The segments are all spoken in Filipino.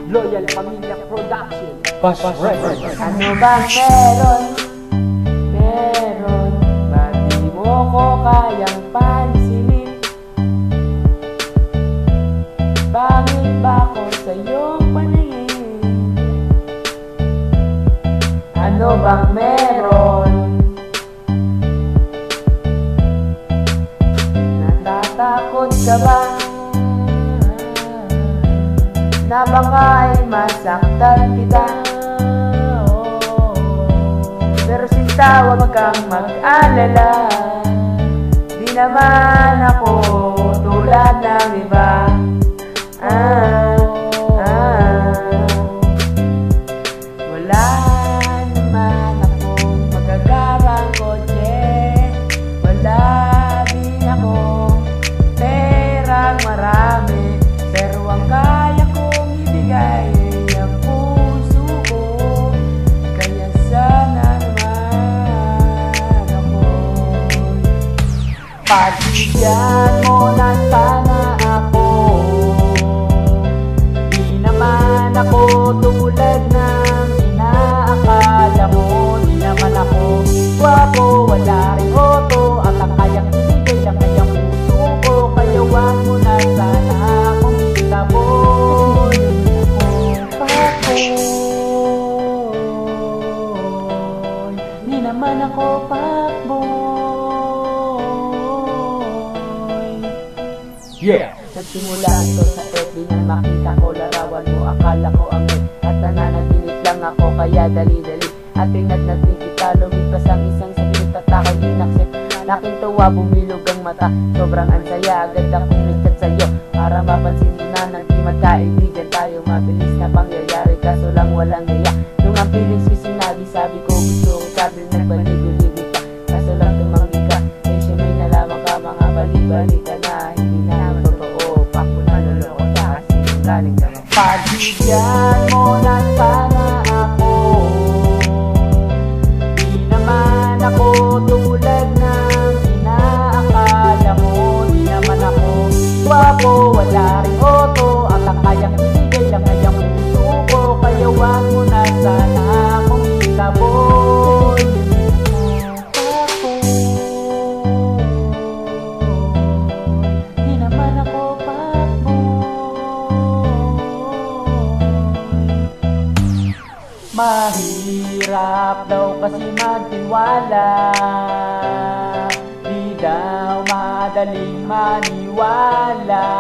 Loyal Pamilya Production. Fast Record. Ano bang meron, ba't di mo ko kayang pansinin? Bakit ba ko sa iyong paningin? Ano bang meron? Natatakot ka ba na baka'y masaktan kita? Pero sinta, huwag kang mag-alala, di naman ako tulad ng iba. Wala naman akong magagarang kotse, wala din akong perang marami, pero ang kaya kong ibigay ay ang puso ko. Kaya sana naman ako'y pagbigyan mo na sana ako. Di naman ako tulad ng inaakala mo, di naman ako gwapo, wala rin hoto, at ang kayang ibigay ang kayang puso ko. Kaya wag mo na sana akong itaboy. Di naman ako fuckboy. Yeah! Nagsimula ito sa FB nang makita ko larawan mo. Akala ko amay at nananaginip lang ako, kaya dali-dali at tingnan natin kita. Lumipas ang isang saglit at ako'y inaksip. Laking tuwa, bumilog ang mata, sobrang ansaya. Agad akong nagchat sa'yo para mapansin mo na nang di magkaibigan tayo. Mabilis na pangyayari kaso lang walang gaya. Nung ang feelings ko sinabi, sabi ko gusto ko, sabi nagbaligo-ligo ka, kaso lang tumanggi ka. Kesyo may nalaman ka, mga bali-bali ka na hindi na totoo. Pak mo na luloko ka kasi yung galing ka. Pagbigyan mo na sana ako. Di naman ako tulad ng inaakala mo, di naman ako gwapo, wala rin hoto, at ang kayang ibigay lang ay ang puso ko. Kaya wag mo na sana akong itaboy. Di naman ako fuckboy. Mahirap daw kasi magtiwala, di daw madaling maniwala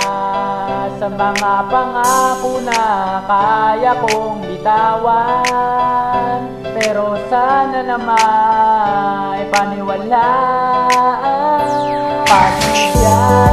sa mga pangako na kaya kong bitawan. Pero sana naman paniwalaan. Pagbigyan